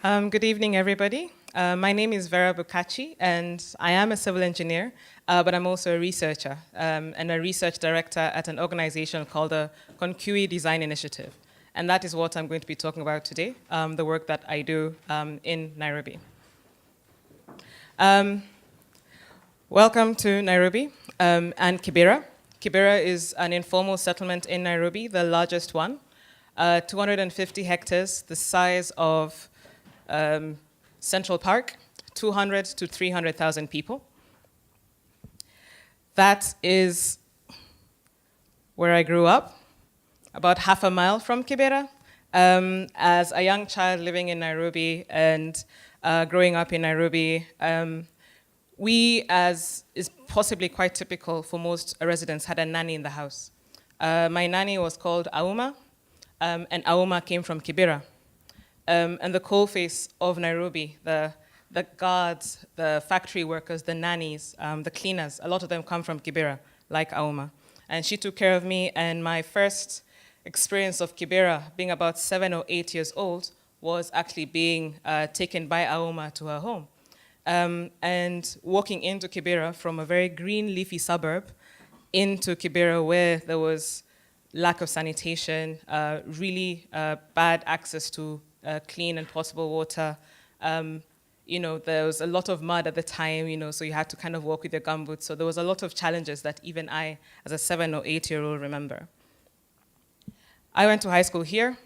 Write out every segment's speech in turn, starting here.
Good evening, everybody. My name is Vera Bukachi, and I am a civil engineer, but I'm also a researcher and a research director at an organization called the Kounkuey Design Initiative. And that is what I'm going to be talking about today, the work that I do in Nairobi. Welcome to Nairobi and Kibera. Kibera is an informal settlement in Nairobi, the largest one. 250 hectares, the size of Central Park, 200 to 300,000 people. That is where I grew up, about half a mile from Kibera. As a young child living in Nairobi and growing up in Nairobi, we, as is possibly quite typical for most residents, had a nanny in the house. My nanny was called Auma, and Auma came from Kibera. And the coalface of Nairobi, the guards, the factory workers, the nannies, the cleaners, a lot of them come from Kibera, like Auma. And she took care of me, and my first experience of Kibera, being about 7 or 8 years old, was actually being taken by Auma to her home. And walking into Kibera from a very green, leafy suburb into Kibera where there was lack of sanitation, really bad access to clean and potable water. There was a lot of mud at the time, so you had to kind of walk with your gumboots. So there was a lot of challenges that even I, as a 7 or 8-year-old, remember. I went to high school here,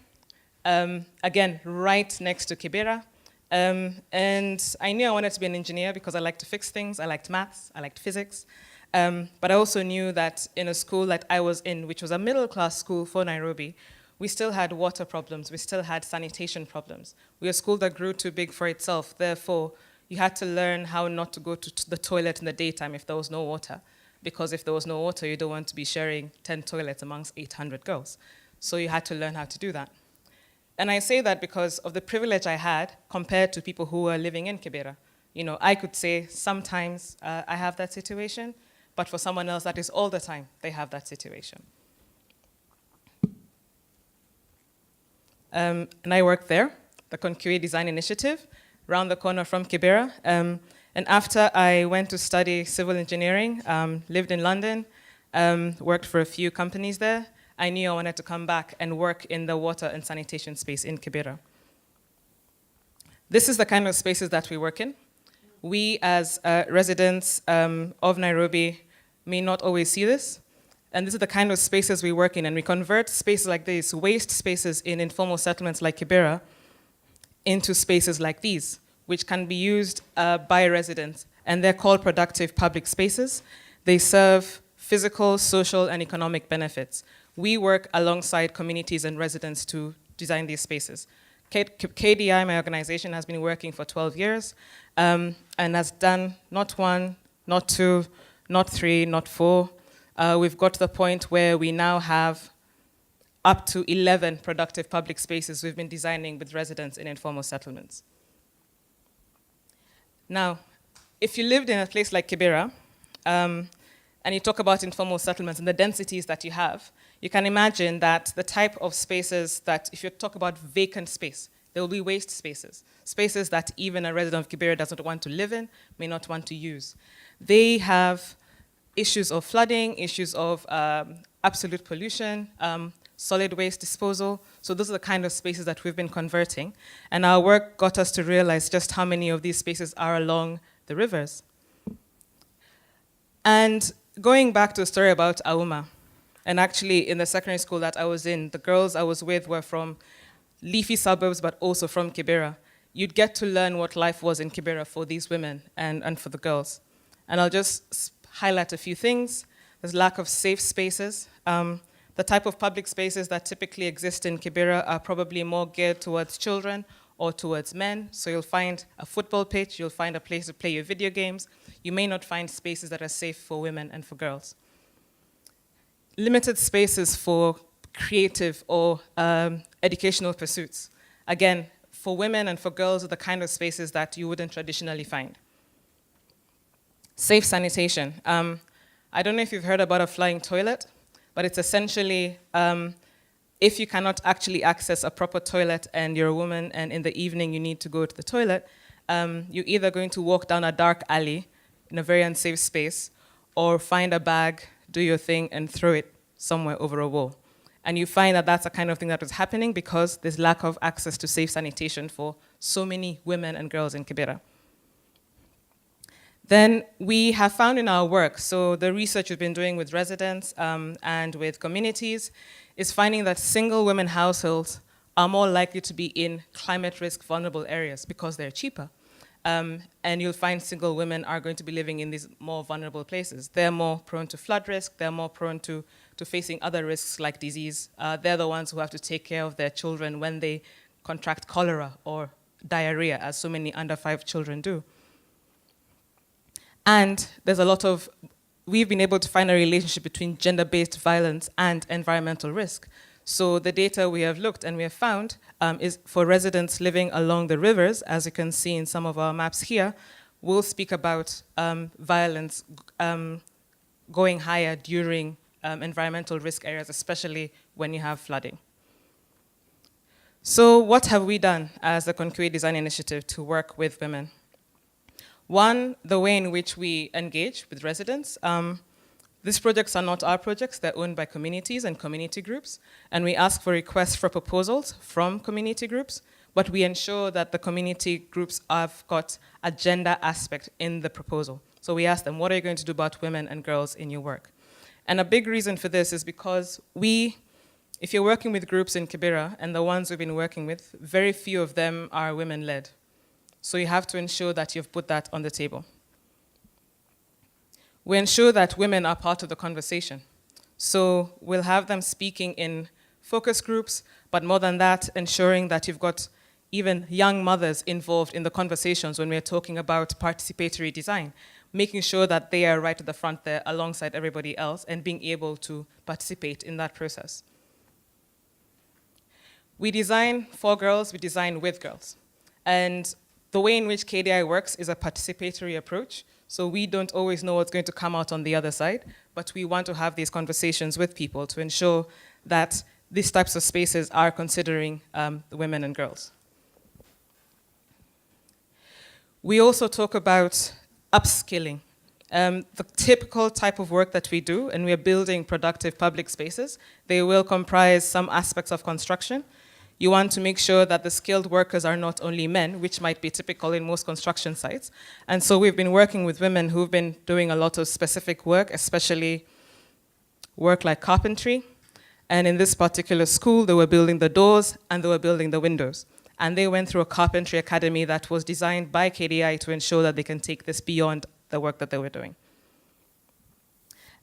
again, right next to Kibera. And I knew I wanted to be an engineer because I liked to fix things. I liked maths, I liked physics. But I also knew that in a school that I was in, which was a middle-class school for Nairobi, we still had water problems, we still had sanitation problems. We were a school that grew too big for itself, therefore, you had to learn how not to go to the toilet in the daytime if there was no water. Because if there was no water, you don't want to be sharing 10 toilets amongst 800 girls. So you had to learn how to do that. And I say that because of the privilege I had compared to people who were living in Kibera. I could say sometimes I have that situation, but for someone else, that is all the time they have that situation. And I worked there, the Kounkuey Design Initiative, around the corner from Kibera. And after I went to study civil engineering, lived in London, worked for a few companies there, I knew I wanted to come back and work in the water and sanitation space in Kibera. This is the kind of spaces that we work in. We, as residents of Nairobi, may not always see this. And this is the kind of spaces we work in, and we convert spaces like this, waste spaces in informal settlements like Kibera, into spaces like these, which can be used by residents, and they're called productive public spaces. They serve physical, social, and economic benefits. We work alongside communities and residents to design these spaces. KDI, my organization, has been working for 12 years and has done not 1, not 2, not 3, not 4. We've got to the point where we now have up to 11 productive public spaces we've been designing with residents in informal settlements. Now, if you lived in a place like Kibera, and you talk about informal settlements and the densities that you have, you can imagine that the type of spaces that, if you talk about vacant space, there will be waste spaces, spaces that even a resident of Kibera doesn't want to live in, may not want to use. They have issues of flooding, issues of absolute pollution, solid waste disposal. So those are the kind of spaces that we've been converting. And our work got us to realize just how many of these spaces are along the rivers. And going back to the story about Auma, and actually in the secondary school that I was in, the girls I was with were from leafy suburbs, but also from Kibera. You'd get to learn what life was in Kibera for these women and for the girls. And I'll just highlight a few things. There's lack of safe spaces. The type of public spaces that typically exist in Kibera are probably more geared towards children or towards men. So you'll find a football pitch, you'll find a place to play your video games. You may not find spaces that are safe for women and for girls. Limited spaces for creative or educational pursuits. Again, for women and for girls are the kind of spaces that you wouldn't traditionally find. Safe sanitation. I don't know if you've heard about a flying toilet, but it's essentially if you cannot actually access a proper toilet and you're a woman and in the evening you need to go to the toilet, you're either going to walk down a dark alley in a very unsafe space or find a bag, do your thing, and throw it somewhere over a wall. And you find that that's the kind of thing that is happening because there's lack of access to safe sanitation for so many women and girls in Kibera. Then we have found in our work, so the research we've been doing with residents and with communities is finding that single women households are more likely to be in climate risk vulnerable areas because they're cheaper. And you'll find single women are going to be living in these more vulnerable places. They're more prone to flood risk, they're more prone to facing other risks like disease. They're the ones who have to take care of their children when they contract cholera or diarrhea, as so many under 5 children do. And there's a lot of, we've been able to find a relationship between gender-based violence and environmental risk. So the data we have looked and we have found is for residents living along the rivers, as you can see in some of our maps here, we'll speak about violence going higher during environmental risk areas, especially when you have flooding. So what have we done as the Kounkuey Design Initiative to work with women? One, the way in which we engage with residents. These projects are not our projects, they're owned by communities and community groups, and we ask for requests for proposals from community groups, but we ensure that the community groups have got a gender aspect in the proposal. So we ask them, what are you going to do about women and girls in your work? And a big reason for this is because if you're working with groups in Kibera, and the ones we've been working with, very few of them are women-led. So you have to ensure that you've put that on the table. We ensure that women are part of the conversation. So we'll have them speaking in focus groups, but more than that, ensuring that you've got even young mothers involved in the conversations when we're talking about participatory design, making sure that they are right at the front there alongside everybody else and being able to participate in that process. We design for girls, we design with girls. And the way in which KDI works is a participatory approach. So we don't always know what's going to come out on the other side, but we want to have these conversations with people to ensure that these types of spaces are considering the women and girls. We also talk about upskilling. The typical type of work that we do, and we're building productive public spaces, they will comprise some aspects of construction. You want to make sure that the skilled workers are not only men, which might be typical in most construction sites. And so we've been working with women who've been doing a lot of specific work, especially work like carpentry. And in this particular school, they were building the doors and they were building the windows. And they went through a carpentry academy that was designed by KDI to ensure that they can take this beyond the work that they were doing.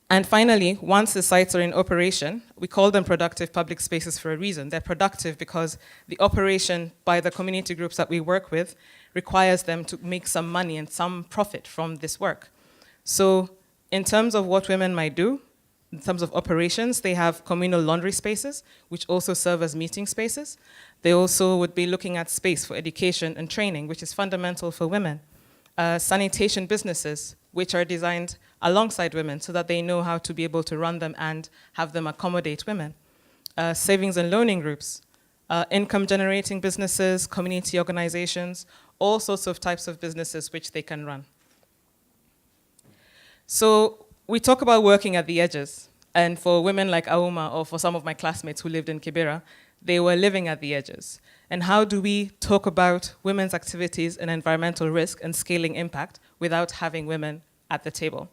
And finally, once the sites are in operation, we call them productive public spaces for a reason. They're productive because the operation by the community groups that we work with requires them to make some money and some profit from this work. So in terms of what women might do, in terms of operations, they have communal laundry spaces, which also serve as meeting spaces. They also would be looking at space for education and training, which is fundamental for women. Sanitation businesses, which are designed alongside women so that they know how to be able to run them and have them accommodate women. Savings and loaning groups, income generating businesses, community organizations, all sorts of types of businesses which they can run. So we talk about working at the edges. And for women like Auma, or for some of my classmates who lived in Kibera, they were living at the edges. And how do we talk about women's activities and environmental risk and scaling impact without having women at the table?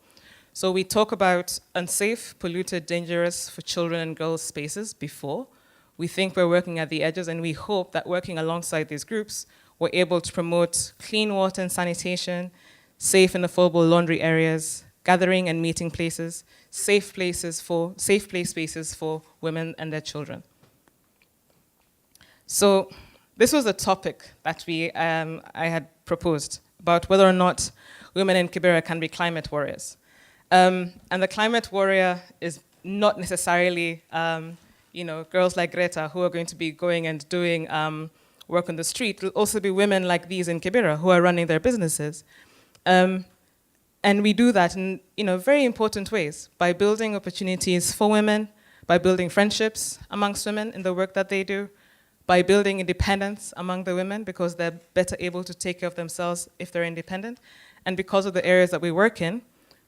So we talk about unsafe, polluted, dangerous for children and girls spaces before. We think we're working at the edges, and we hope that working alongside these groups, we're able to promote clean water and sanitation, safe and affordable laundry areas, gathering and meeting places, safe play spaces for women and their children. So this was a topic that I had proposed about whether or not women in Kibera can be climate warriors. And the climate warrior is not necessarily girls like Greta who are going to be going and doing work on the street. It will also be women like these in Kibera who are running their businesses. And we do that in very important ways by building opportunities for women, by building friendships amongst women in the work that they do, by building independence among the women because they're better able to take care of themselves if they're independent. And because of the areas that we work in,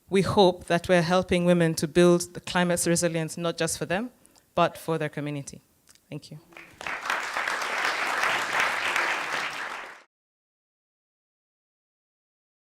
we hope that we're helping women to build the climate resilience not just for them, but for their community. Thank you.